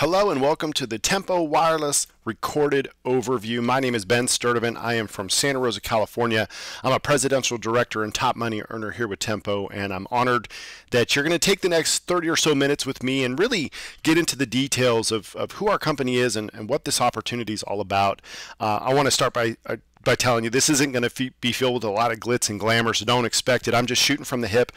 Hello and welcome to the Tempo Wireless recorded overview. My name is Ben Sturdivant. I am from Santa Rosa, California. I'm a presidential director and top money earner here with Tempo, and I'm honored that you're going to take the next 30 or so minutes with me and really get into the details of who our company is and what this opportunity is all about. I want to start by telling you this isn't going to be filled with a lot of glitz and glamour, so don't expect it. I'm just shooting from the hip,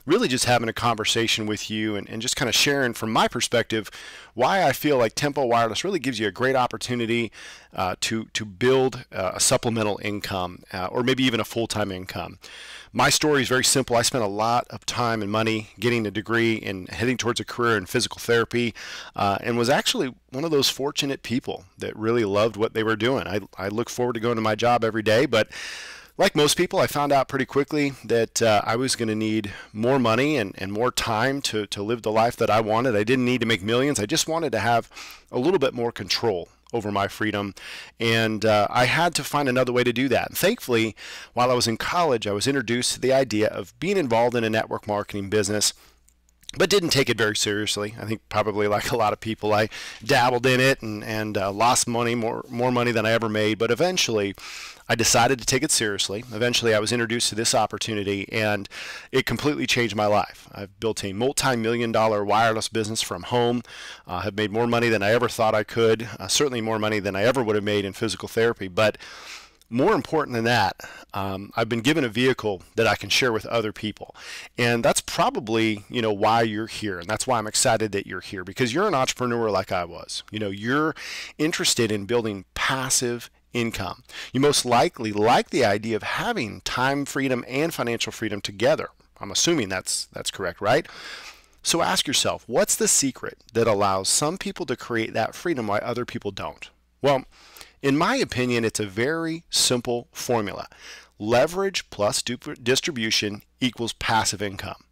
really just having a conversation with you and just kind of sharing from my perspective why I feel like Tempo Wireless really gives you a great opportunity to build a supplemental income or maybe even a full-time income. My story is very simple. I spent a lot of time and money getting a degree and heading towards a career in physical therapy and was actually one of those fortunate people that really loved what they were doing. I look forward to going to my job every day, but like most people, I found out pretty quickly that I was going to need more money and more time to live the life that I wanted. I didn't need to make millions. I just wanted to have a little bit more control over my freedom, and I had to find another way to do that. And thankfully, while I was in college, I was introduced to the idea of being involved in a network marketing business, but didn't take it very seriously. I think probably like a lot of people, I dabbled in it and lost money, more money than I ever made. But eventually, I decided to take it seriously. Eventually, I was introduced to this opportunity, and it completely changed my life. I've built a multi-million-dollar wireless business from home. Have made more money than I ever thought I could. Certainly more money than I ever would have made in physical therapy. But more important than that, I've been given a vehicle that I can share with other people. And that's probably, why you're here. And that's why I'm excited that you're here, because you're an entrepreneur like I was. You're interested in building passive income. You most likely like the idea of having time freedom and financial freedom together. I'm assuming that's correct, right? So ask yourself, what's the secret that allows some people to create that freedom while other people don't? Well, in my opinion, it's a very simple formula. Leverage plus distribution equals passive income.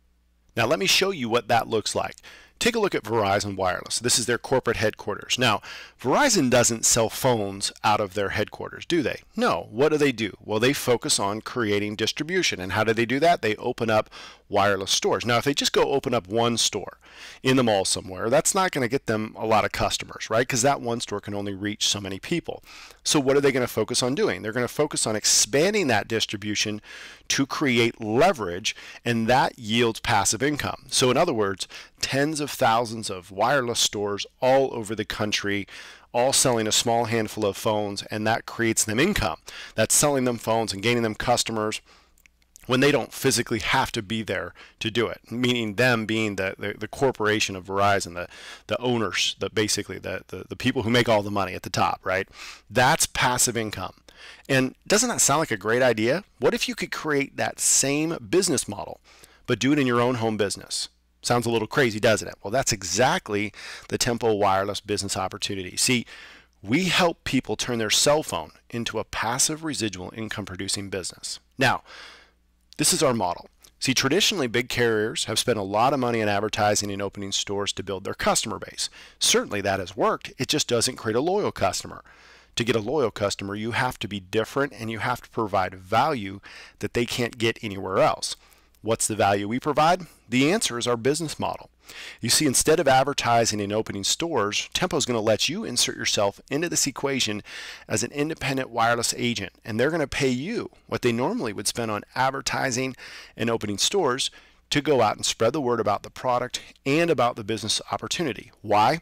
Now let me show you what that looks like. Take a look at Verizon Wireless. This is their corporate headquarters. Now, Verizon doesn't sell phones out of their headquarters, do they? No. What do? Well, they focus on creating distribution. And how do they do that? They open up wireless stores. Now, if they just go open up one store in the mall somewhere, that's not going to get them a lot of customers, right? Because that one store can only reach so many people. So what are they going to focus on doing? They're going to focus on expanding that distribution to create leverage, and that yields passive income. So in other words, tens of thousands of wireless stores all over the country, all selling a small handful of phones, and that creates them income. That's selling them phones and gaining them customers when they don't physically have to be there to do it, meaning them being the corporation of Verizon, the owners, basically the people who make all the money at the top, right? That's passive income. And doesn't that sound like a great idea? What if you could create that same business model, but do it in your own home business? Sounds a little crazy, doesn't it? Well, that's exactly the Tempo Wireless business opportunity. See, we help people turn their cell phone into a passive residual income producing business. Now, this is our model. See, traditionally, big carriers have spent a lot of money on advertising and opening stores to build their customer base. Certainly that has worked. It just doesn't create a loyal customer. To get a loyal customer, you have to be different and you have to provide value that they can't get anywhere else. What's the value we provide? The answer is our business model. You see, instead of advertising and opening stores, Tempo is going to let you insert yourself into this equation as an independent wireless agent, and they're going to pay you what they normally would spend on advertising and opening stores to go out and spread the word about the product and about the business opportunity. Why?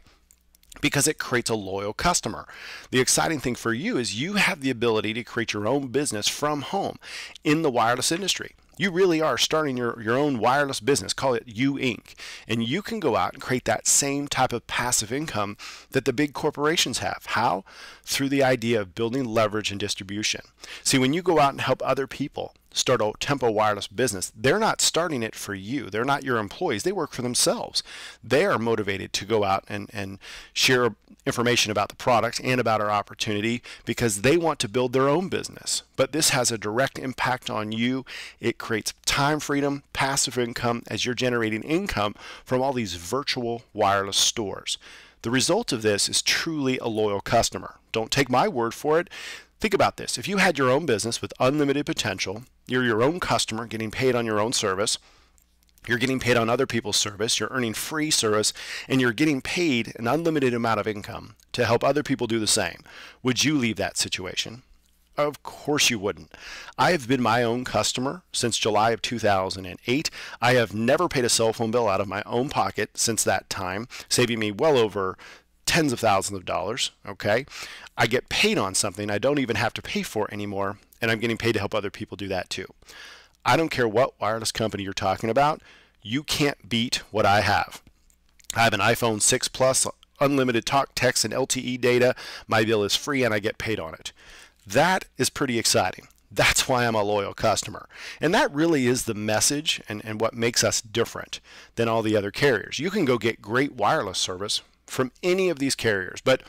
Because it creates a loyal customer. The exciting thing for you is you have the ability to create your own business from home in the wireless industry. You really are starting your own wireless business. Call it You Inc. And you can go out and create that same type of passive income that the big corporations have. How? Through the idea of building leverage and distribution. See, when you go out and help other people start a Tempo Wireless business, they're not starting it for you. They're not your employees. They work for themselves. They are motivated to go out and share information about the product and about our opportunity because they want to build their own business. But this has a direct impact on you. It creates time freedom, passive income as you're generating income from all these virtual wireless stores. The result of this is truly a loyal customer. Don't take my word for it. Think about this. If you had your own business with unlimited potential, you're your own customer getting paid on your own service, You're getting paid on other people's service, you're earning free service, and you're getting paid an unlimited amount of income to help other people do the same. Would you leave that situation? Of course you wouldn't. I have been my own customer since July of 2008. I have never paid a cell phone bill out of my own pocket since that time, saving me well over tens of thousands of dollars, okay? I get paid on something I don't even have to pay for anymore, and I'm getting paid to help other people do that too. I don't care what wireless company you're talking about, you can't beat what I have. I have an iPhone 6 Plus, unlimited talk, text, and LTE data. My bill is free and I get paid on it. That is pretty exciting. That's why I'm a loyal customer. And that really is the message and what makes us different than all the other carriers. You can go get great wireless service from any of these carriers, but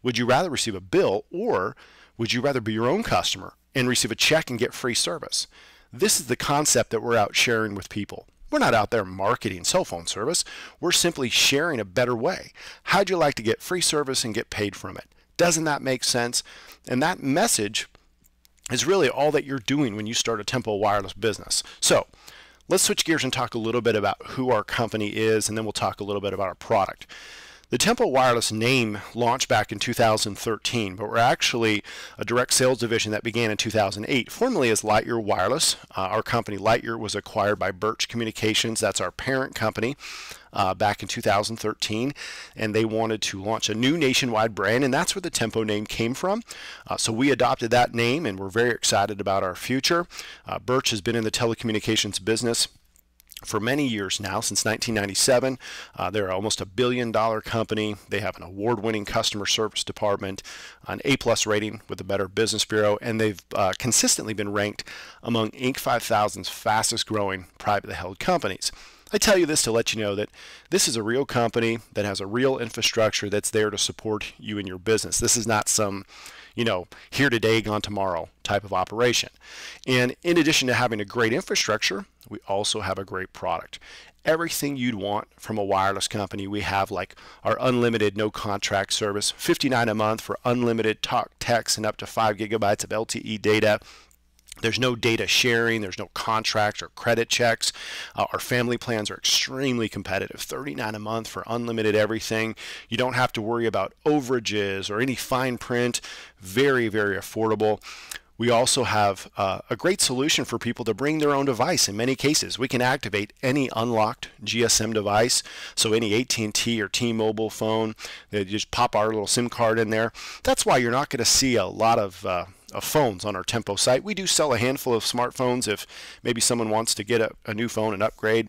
would you rather receive a bill, or would you rather be your own customer and receive a check and get free service? This is the concept that we're out sharing with people. We're not out there marketing cell phone service. We're simply sharing a better way. How'd you like to get free service and get paid from it? Doesn't that make sense? And that message is really all that you're doing when you start a Tempo Wireless business. So let's switch gears and talk a little bit about who our company is, and then we'll talk a little bit about our product. The Tempo Wireless name launched back in 2013, but we're actually a direct sales division that began in 2008, formerly as Lightyear Wireless. Our company Lightyear was acquired by Birch Communications. That's our parent company back in 2013, and they wanted to launch a new nationwide brand, and that's where the Tempo name came from. So we adopted that name, and we're very excited about our future. Birch has been in the telecommunications business for many years now, since 1997. They're almost $1 billion company. They have an award-winning customer service department, an A+ rating with the Better Business Bureau, and they've consistently been ranked among Inc. 5000's fastest growing privately held companies. I tell you this to let you know that this is a real company that has a real infrastructure that's there to support you in your business. This is not some, here today, gone tomorrow type of operation. And in addition to having a great infrastructure, we also have a great product. Everything you'd want from a wireless company we have, like our unlimited no contract service, $59 a month for unlimited talk, text, and up to 5 gigabytes of LTE data. There's no data sharing, there's no contracts or credit checks. Our family plans are extremely competitive, $39 a month for unlimited everything. You don't have to worry about overages or any fine print. Very, very affordable. We also have a great solution for people to bring their own device. In many cases, we can activate any unlocked GSM device, so any AT&T or T-Mobile phone, they just pop our little SIM card in there. That's why you're not going to see a lot of phones on our Tempo site. We do sell a handful of smartphones if maybe someone wants to get a new phone and upgrade.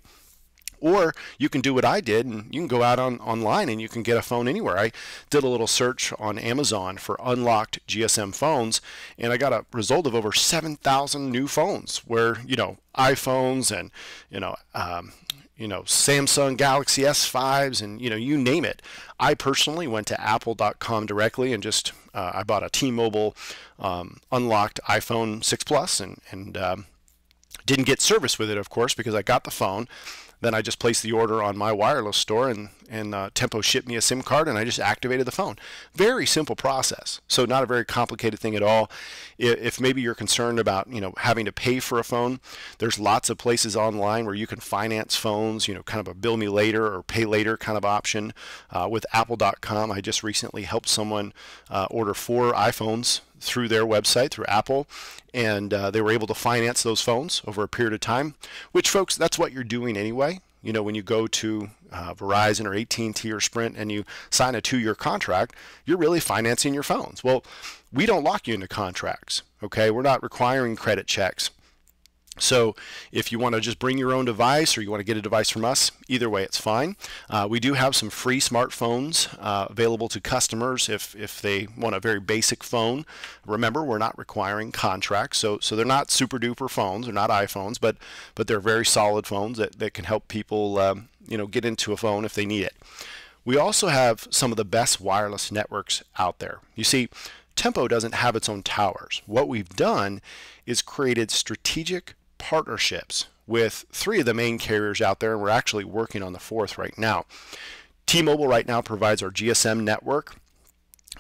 Or you can do what I did, and you can go out online and you can get a phone anywhere. I did a little search on Amazon for unlocked GSM phones, and I got a result of over 7,000 new phones where, iPhones and, Samsung Galaxy S5s and, you name it. I personally went to apple.com directly and just, I bought a T-Mobile unlocked iPhone 6 Plus and didn't get service with it, of course, because I got the phone. Then I just placed the order on my wireless store, and Tempo shipped me a SIM card, and I just activated the phone. Very simple process, so not a very complicated thing at all. If maybe you're concerned about having to pay for a phone, there's lots of places online where you can finance phones, kind of a bill me later or pay later kind of option. With Apple.com, I just recently helped someone order 4 iPhones through their website, through Apple, and they were able to finance those phones over a period of time, which, folks, that's what you're doing anyway. When you go to Verizon or AT&T or Sprint and you sign a 2-year contract, you're really financing your phones. Well, we don't lock you into contracts, okay? We're not requiring credit checks. So if you want to just bring your own device or you want to get a device from us, either way it's fine. We do have some free smartphones available to customers if they want a very basic phone. Remember, we're not requiring contracts, so they're not super duper phones, they're not iPhones, but they're very solid phones that can help people get into a phone if they need it. We also have some of the best wireless networks out there. You see, Tempo doesn't have its own towers. What we've done is created strategic partnerships with 3 of the main carriers out there, and we're actually working on the 4th right now. T-Mobile right now provides our GSM network.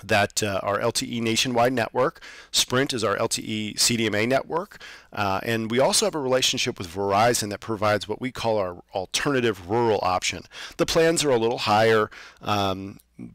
that our LTE nationwide network. Sprint is our LTE CDMA network. And we also have a relationship with Verizon that provides what we call our alternative rural option. The plans are a little higher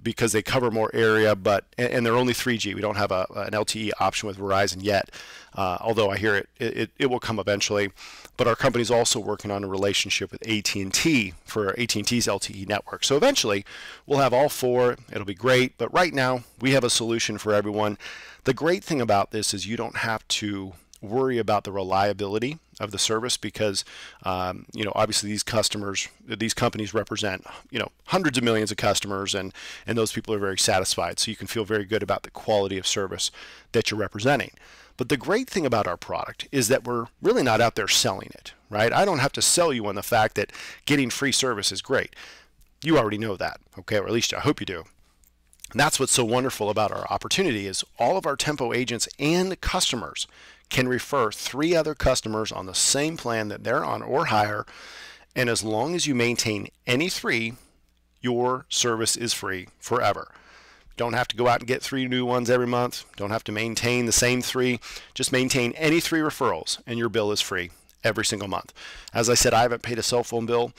because they cover more area, and they're only 3G. We don't have an LTE option with Verizon yet, although I hear it will come eventually. But our company's also working on a relationship with AT&T for AT&T's LTE network. So eventually we'll have all four. It'll be great. But right now we have a solution for everyone. The great thing about this is you don't have to worry about the reliability of the service because obviously these companies represent hundreds of millions of customers, and those people are very satisfied, so you can feel very good about the quality of service that you're representing. But the great thing about our product is that we're really not out there selling it, right? I don't have to sell you on the fact that getting free service is great. You already know that, okay? Or at least I hope you do. And that's what's so wonderful about our opportunity is all of our Tempo agents and customers can refer 3 other customers on the same plan that they're on or higher, and as long as you maintain any 3, your service is free forever. Don't have to go out and get 3 new ones every month. Don't have to maintain the same 3. Just maintain any 3 referrals and your bill is free every single month. As I said, I haven't paid a cell phone bill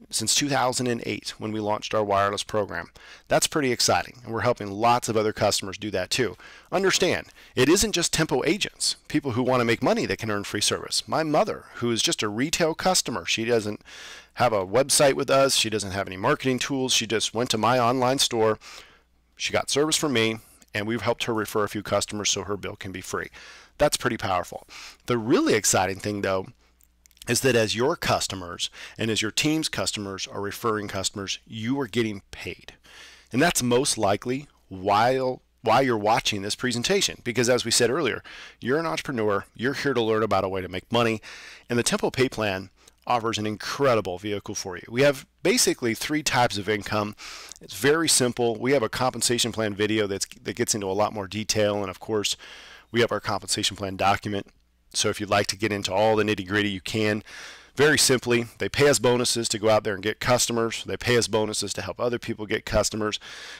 since 2008 when we launched our wireless program. That's pretty exciting, and we're helping lots of other customers do that too. Understand, it isn't just Tempo agents, people who want to make money that can earn free service. My mother, who is just a retail customer, she doesn't have a website with us, she doesn't have any marketing tools, she just went to my online store, she got service from me, and we've helped her refer a few customers so her bill can be free. That's pretty powerful. The really exciting thing though is that as your customers and as your team's customers are referring customers, you are getting paid. And that's most likely why you're watching this presentation, because as we said earlier, you're an entrepreneur, you're here to learn about a way to make money, and the Tempo Pay Plan offers an incredible vehicle for you. We have basically 3 types of income. It's very simple. We have a compensation plan video that gets into a lot more detail, and of course we have our compensation plan document. So if you'd like to get into all the nitty-gritty, you can. Very simply, they pay us bonuses to go out there and get customers. They pay us bonuses to help other people get customers.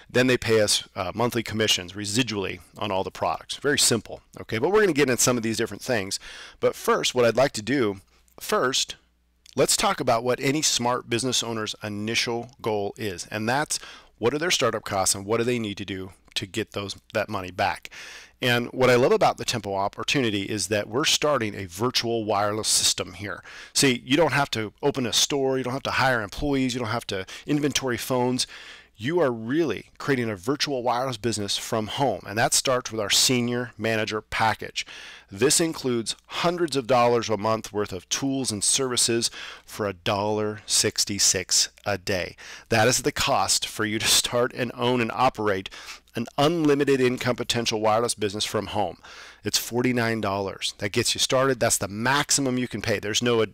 Then they pay us monthly commissions residually on all the products. Very simple, okay? But we're going to get into some of these different things. But first, what I'd like to do, let's talk about what any smart business owner's initial goal is. And that's, what are their startup costs and what do they need to do to get that money back? And what I love about the Tempo opportunity is that we're starting a virtual wireless system here. See, you don't have to open a store, you don't have to hire employees, you don't have to inventory phones. You are really creating a virtual wireless business from home, and that starts with our Senior Manager package. This includes hundreds of dollars a month worth of tools and services for $1.66 a day. That is the cost for you to start and own and operate an unlimited income potential wireless business from home. It's $49. That gets you started. That's the maximum you can pay. There's no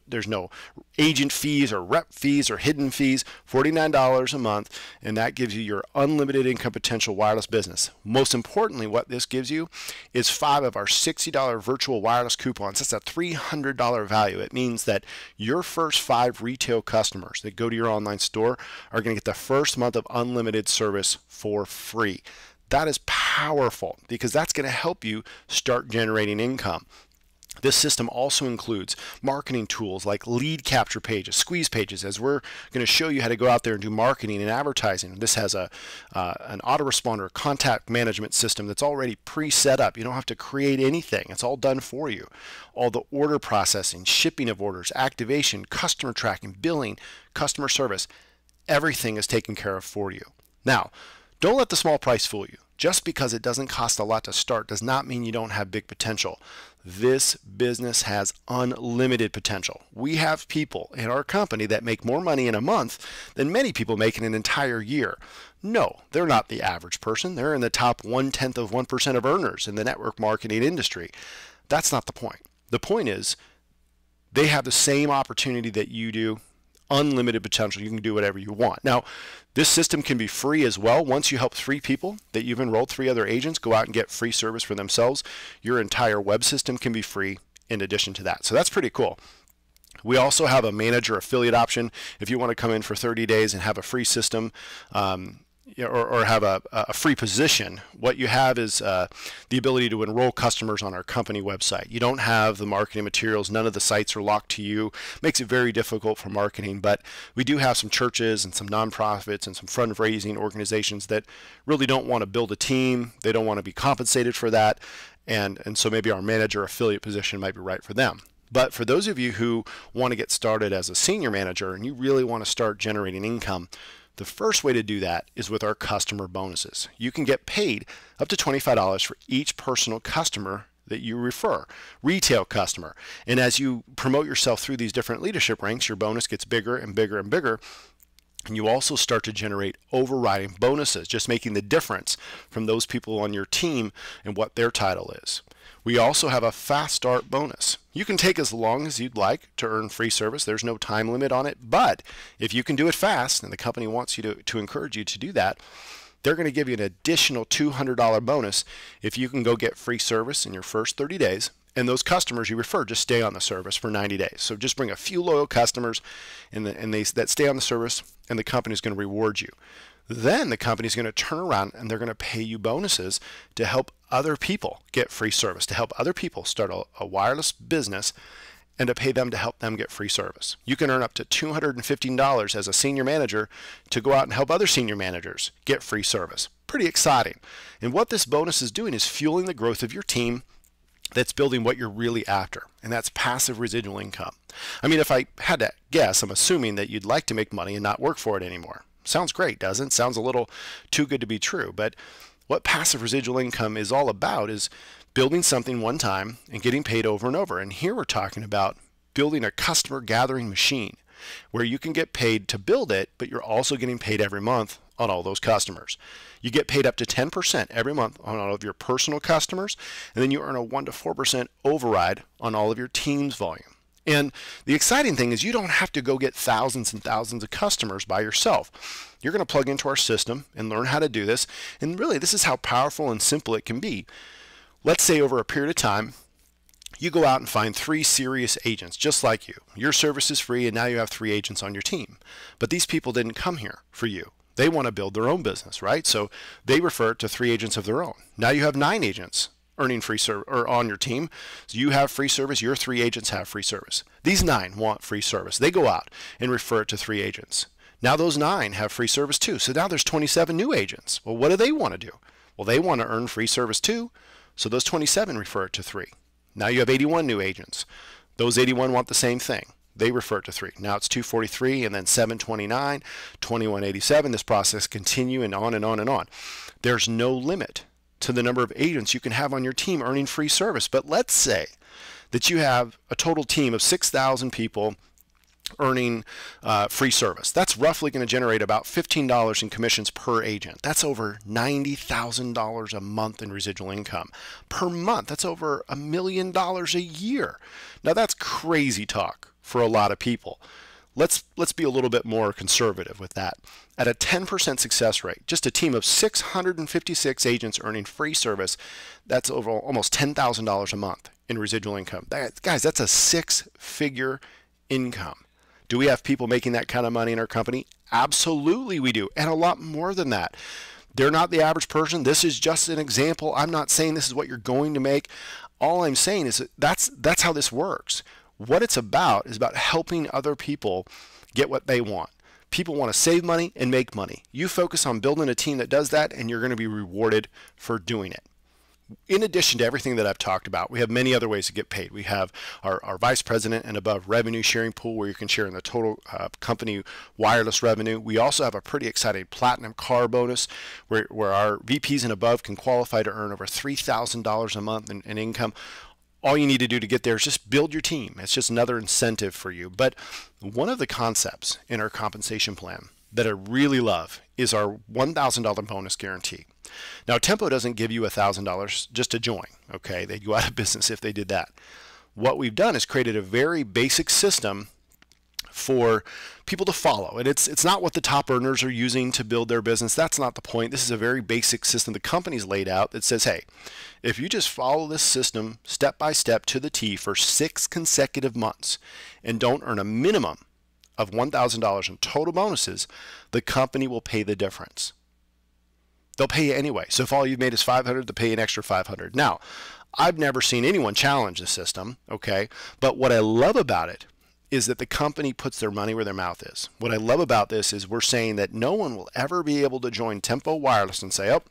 agent fees or rep fees or hidden fees. $49 a month, and that gives you your unlimited income potential wireless business. Most importantly, what this gives you is 5 of our $60 virtual wireless coupons. That's a $300 value. It means that your first 5 retail customers that go to your online store are going to get the first month of unlimited service for free. That is powerful because that's going to help you start generating income. This system also includes marketing tools like lead capture pages, squeeze pages, as we're going to show you how to go out there and do marketing and advertising. This has an autoresponder contact management system that's already pre-set up. You don't have to create anything. It's all done for you. All the order processing, shipping of orders, activation, customer tracking, billing, customer service, everything is taken care of for you. Now, don't let the small price fool you. Just because it doesn't cost a lot to start does not mean you don't have big potential. This business has unlimited potential. We have people in our company that make more money in a month than many people make in an entire year. No, they're not the average person. They're in the top 0.1% of earners in the network marketing industry. That's not the point. The point is they have the same opportunity that you do. Unlimited potential. You can do whatever you want. Now, this system can be free as well. Once you help 3 people that you've enrolled, 3 other agents go out and get free service for themselves, your entire web system can be free in addition to that. So that's pretty cool. We also have a manager affiliate option. If you want to come in for 30 days and have a free system, or have a free position. What you have is the ability to enroll customers on our company website. You don't have the marketing materials. None of the sites are locked to you. Makes it very difficult for marketing, but we do have some churches and some nonprofits and some fundraising organizations that really don't want to build a team. They don't want to be compensated for that, and so maybe our manager affiliate position might be right for them. But for those of you who want to get started as a senior manager and you really want to start generating income, the first way to do that is with our customer bonuses. You can get paid up to $25 for each personal customer that you refer, retail customer. And as you promote yourself through these different leadership ranks, your bonus gets bigger and bigger and bigger. And you also start to generate overriding bonuses, just making the difference from those people on your team and what their title is. We also have a fast start bonus. You can take as long as you'd like to earn free service. There's no time limit on it, but if you can do it fast, and the company wants you to encourage you to do that, they're going to give you an additional $200 bonus if you can go get free service in your first 30 days. And those customers you refer just stay on the service for 90 days. So just bring a few loyal customers that stay on the service, and the company is going to reward you. Then the company is going to turn around and they're going to pay you bonuses to help other people get free service, to help other people start a wireless business, and to pay them to help them get free service. You can earn up to $215 as a senior manager to go out and help other senior managers get free service. Pretty exciting. And what this bonus is doing is fueling the growth of your team that's building what you're really after, and that's passive residual income. I mean, if I had to guess, I'm assuming that you'd like to make money and not work for it anymore. Sounds great, doesn't it? Sounds a little too good to be true. But what passive residual income is all about is building something one time and getting paid over and over. And here we're talking about building a customer gathering machine where you can get paid to build it, but you're also getting paid every month on all those customers. You get paid up to 10% every month on all of your personal customers, and then you earn a 1 to 4% override on all of your team's volume. And the exciting thing is you don't have to go get thousands and thousands of customers by yourself. You're going to plug into our system and learn how to do this. And really, this is how powerful and simple it can be. Let's say over a period of time, you go out and find 3 serious agents just like you. Your service is free, and now you have 3 agents on your team. But these people didn't come here for you. They want to build their own business, right? So they refer to 3 agents of their own. Now you have 9 agents earning free service or on your team. So you have free service, your 3 agents have free service. These 9 want free service. They go out and refer it to 3 agents. Now those 9 have free service too. So now there's 27 new agents. Well, what do they want to do? Well, they want to earn free service too. So those 27 refer it to 3. Now you have 81 new agents. Those 81 want the same thing. They refer it to 3. Now it's 243 and then 729, 2187. This process continue and on and on and on. There's no limit to the number of agents you can have on your team earning free service. But let's say that you have a total team of 6,000 people earning free service. That's roughly going to generate about $15 in commissions per agent. That's over $90,000 a month in residual income per month. That's over $1 million a year. Now that's crazy talk for a lot of people. Let's be a little bit more conservative with that. At a 10% success rate, just a team of 656 agents earning free service, that's over almost $10,000 a month in residual income. Guys, that's a 6-figure income. Do we have people making that kind of money in our company? Absolutely we do, and a lot more than that. They're not the average person. This is just an example. I'm not saying this is what you're going to make. All I'm saying is that's how this works. What it's about is about helping other people get what they want. People want to save money and make money. You focus on building a team that does that, and you're going to be rewarded for doing it. In addition to everything that I've talked about, we have many other ways to get paid. We have our vice president and above revenue sharing pool where you can share in the total company wireless revenue. We also have a pretty exciting platinum car bonus where our VPs and above can qualify to earn over $3,000 a month in income. All you need to do to get there is just build your team. It's just another incentive for you. But one of the concepts in our compensation plan that I really love is our $1,000 bonus guarantee. Now, Tempo doesn't give you $1,000 just to join, okay? They'd go out of business if they did that. What we've done is created a very basic system for people to follow. And it's not what the top earners are using to build their business. That's not the point. This is a very basic system the company's laid out that says, hey, if you just follow this system step by step to the T for 6 consecutive months and don't earn a minimum of $1,000 in total bonuses, the company will pay the difference. They'll pay you anyway. So if all you've made is 500, they'll pay you an extra 500. Now, I've never seen anyone challenge the system, okay? But what I love about it is that the company puts their money where their mouth is. What I love about this is we're saying that no one will ever be able to join Tempo Wireless and say, oh,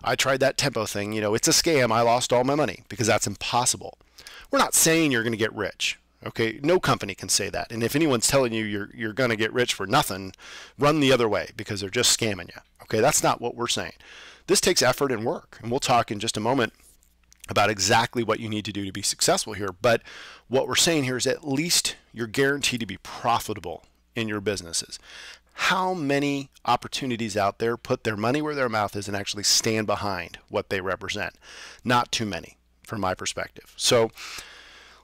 I tried that Tempo thing, it's a scam, I lost all my money, because that's impossible. We're not saying you're going to get rich. Okay, no company can say that. And if anyone's telling you you're going to get rich for nothing, run the other way, because they're just scamming you. Okay, that's not what we're saying. This takes effort and work, and we'll talk in just a moment about exactly what you need to do to be successful here. But what we're saying here is at least you're guaranteed to be profitable in your businesses. How many opportunities out there put their money where their mouth is and actually stand behind what they represent? Not too many, from my perspective. So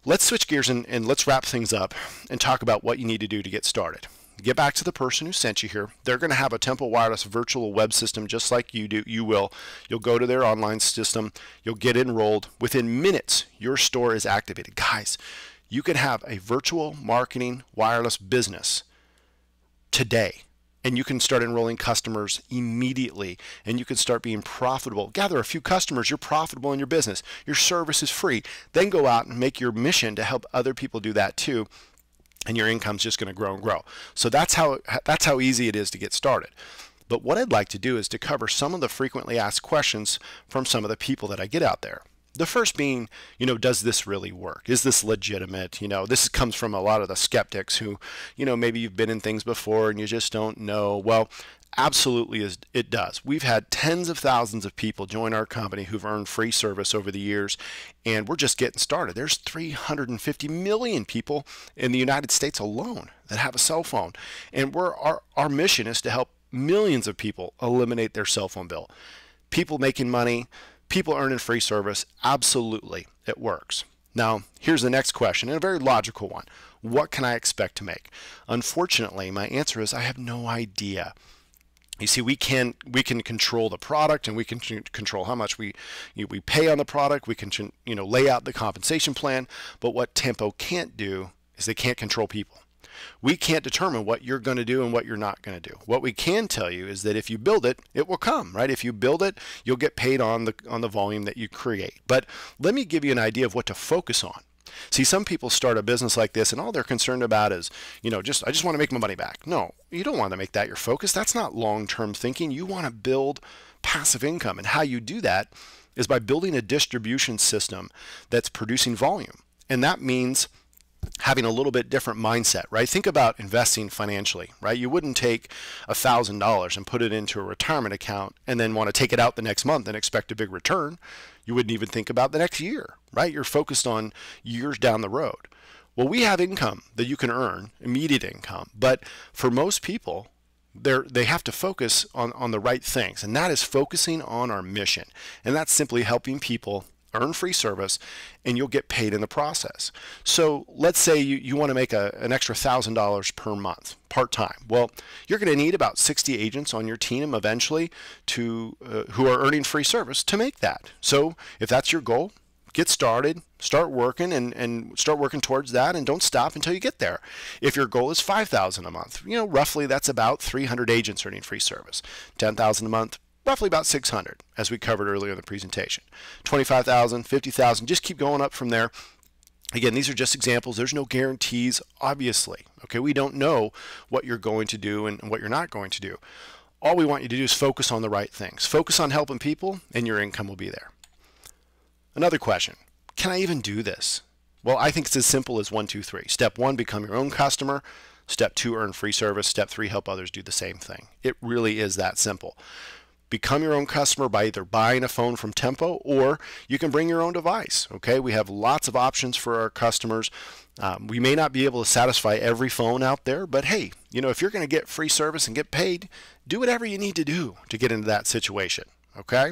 let's switch gears and let's wrap things up and talk about what you need to do to get started. Get back to the person who sent you here. They're going to have a Tempo Wireless virtual web system just like you do. You'll go to their online system. You'll get enrolled. Within minutes, your store is activated. Guys, you can have a virtual marketing wireless business today, and you can start enrolling customers immediately, and you can start being profitable. Gather a few customers, you're profitable in your business. Your service is free. Then go out and make your mission to help other people do that too, and your income's just going to grow and grow. So that's how easy it is to get started. But what I'd like to do is to cover some of the frequently asked questions from some of the people that I get out there. The first being, does this really work? Is this legitimate? This comes from a lot of the skeptics who, maybe you've been in things before and you just don't know. Well, absolutely it does. We've had tens of thousands of people join our company who've earned free service over the years, and we're just getting started. There's 350 million people in the United States alone that have a cell phone, and our mission is to help millions of people eliminate their cell phone bill. People making money, people earning free service, absolutely, it works. Now, here's the next question, and a very logical one. What can I expect to make? Unfortunately, my answer is I have no idea. You see, we can control the product, and we can control how much we pay on the product. We can lay out the compensation plan, but what Tempo can't do is they can't control people. We can't determine what you're going to do and what you're not going to do. What we can tell you is that if you build it, it will come, right? If you build it, you'll get paid on the volume that you create. But let me give you an idea of what to focus on. See, some people start a business like this and all they're concerned about is, I just want to make my money back. No, you don't want to make that your focus. That's not long-term thinking. You want to build passive income. And how you do that is by building a distribution system that's producing volume. And that means having a little bit different mindset, right? Think about investing financially, right? You wouldn't take $1,000 and put it into a retirement account and then want to take it out the next month and expect a big return. You wouldn't even think about the next year, right? You're focused on years down the road. Well, we have income that you can earn, immediate income, but for most people, they have to focus on the right things, and that is focusing on our mission, and that's simply helping people earn free service, and you'll get paid in the process. So let's say you want to make an extra $1,000 per month part-time. Well, you're going to need about 60 agents on your team eventually who are earning free service to make that. So if that's your goal, get started, start working and start working towards that, and don't stop until you get there. If your goal is $5,000 a month, roughly that's about 300 agents earning free service. $10,000 a month, roughly about 600, as we covered earlier in the presentation. 25,000, 50,000, just keep going up from there. Again, these are just examples. There's no guarantees, obviously. Okay, we don't know what you're going to do and what you're not going to do. All we want you to do is focus on the right things. Focus on helping people, and your income will be there. Another question, can I even do this? Well, I think it's as simple as 1, 2, 3. Step 1, become your own customer. Step 2, earn free service. Step 3, help others do the same thing. It really is that simple. Become your own customer by either buying a phone from Tempo, or you can bring your own device. Okay, we have lots of options for our customers. We may not be able to satisfy every phone out there, but hey, if you're going to get free service and get paid, do whatever you need to do to get into that situation. Okay,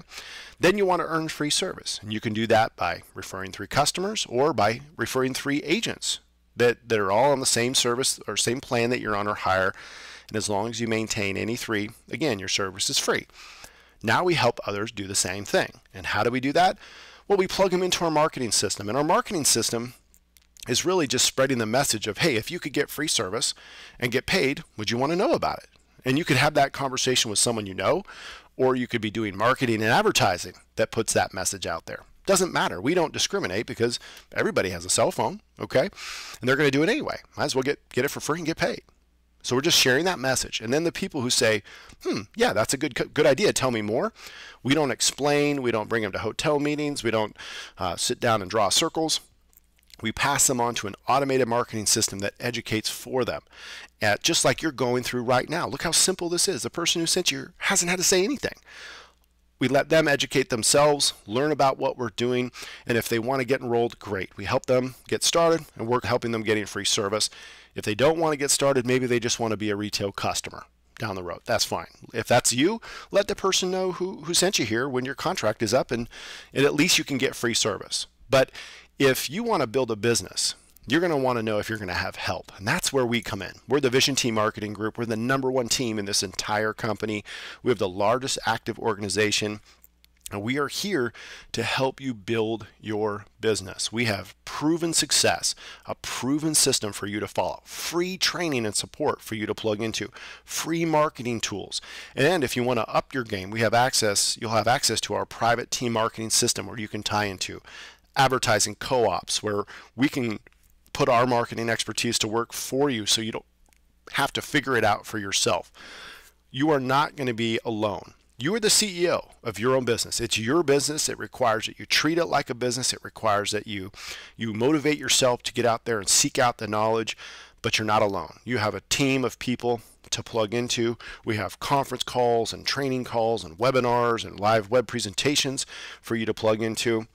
then you want to earn free service, and you can do that by referring 3 customers or by referring 3 agents that are all on the same service or same plan that you're on or higher. And as long as you maintain any 3, again, your service is free. Now we help others do the same thing. And how do we do that? Well, we plug them into our marketing system. And our marketing system is really just spreading the message of, hey, if you could get free service and get paid, would you want to know about it? And you could have that conversation with someone you know, or you could be doing marketing and advertising that puts that message out there. Doesn't matter. We don't discriminate because everybody has a cell phone, okay? And they're going to do it anyway. Might as well get it for free and get paid. So we're just sharing that message. And then the people who say, yeah, that's a good idea. Tell me more. We don't explain. We don't bring them to hotel meetings. We don't sit down and draw circles. We pass them on to an automated marketing system that educates for them. Just like you're going through right now. Look how simple this is. The person who sent you hasn't had to say anything. We let them educate themselves, learn about what we're doing, and if they want to get enrolled, great. We help them get started, and we're helping them getting free service. If they don't want to get started, maybe they just want to be a retail customer down the road. That's fine. If that's you, let the person know who sent you here when your contract is up, and at least you can get free service. But if you want to build a business, you're going to want to know if you're going to have help. And that's where we come in. We're the Vision Team Marketing Group. We're the #1 team in this entire company. We have the largest active organization. And we are here to help you build your business. We have proven success, a proven system for you to follow, free training and support for you to plug into, free marketing tools. And if you want to up your game, you'll have access to our private team marketing system where you can tie into advertising co-ops, where we can put our marketing expertise to work for you so you don't have to figure it out for yourself. You are not going to be alone. You are the CEO of your own business. It's your business. It requires that you treat it like a business. It requires that you motivate yourself to get out there and seek out the knowledge, but you're not alone. You have a team of people to plug into. We have conference calls and training calls and webinars and live web presentations for you to plug into,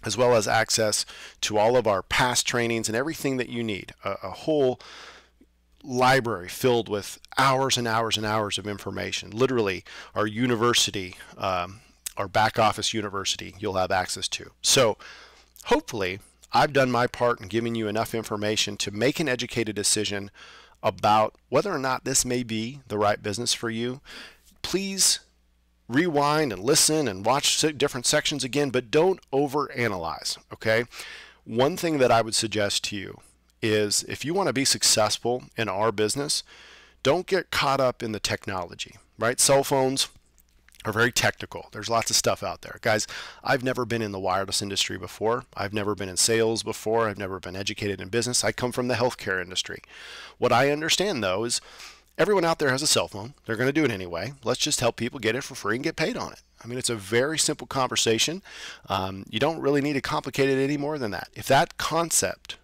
as well as access to all of our past trainings and everything that you need. A whole library filled with hours and hours and hours of information. Literally, our university, our back office university, you'll have access to. So hopefully, I've done my part in giving you enough information to make an educated decision about whether or not this may be the right business for you. Please rewind and listen and watch different sections again, but don't overanalyze, okay? One thing that I would suggest to you is if you want to be successful in our business, don't get caught up in the technology, right? Cell phones are very technical. There's lots of stuff out there. Guys, I've never been in the wireless industry before. I've never been in sales before. I've never been educated in business. I come from the healthcare industry. What I understand, though, is everyone out there has a cell phone. They're going to do it anyway. Let's just help people get it for free and get paid on it. I mean, it's a very simple conversation. You don't really need to complicate it any more than that. If that concept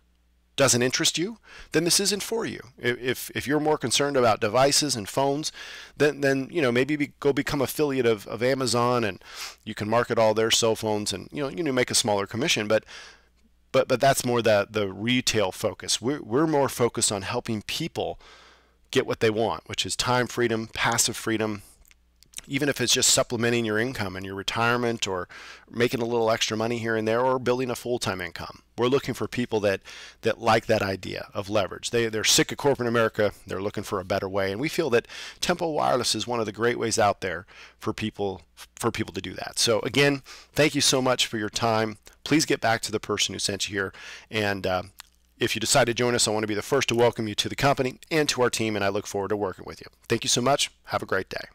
doesn't interest you, then this isn't for you. If you're more concerned about devices and phones, then you know, maybe go become affiliate of Amazon, and you can market all their cell phones, and you make a smaller commission. But that's more the retail focus. We're more focused on helping people get what they want, which is time freedom, passive freedom, even if it's just supplementing your income in your retirement, or making a little extra money here and there, or building a full-time income. We're looking for people that like that idea of leverage. They're sick of corporate America. They're looking for a better way, and we feel that Tempo Wireless is one of the great ways out there for people to do that. So again, thank you so much for your time. Please get back to the person who sent you here, and if you decide to join us, I want to be the first to welcome you to the company and to our team, and I look forward to working with you. Thank you so much. Have a great day.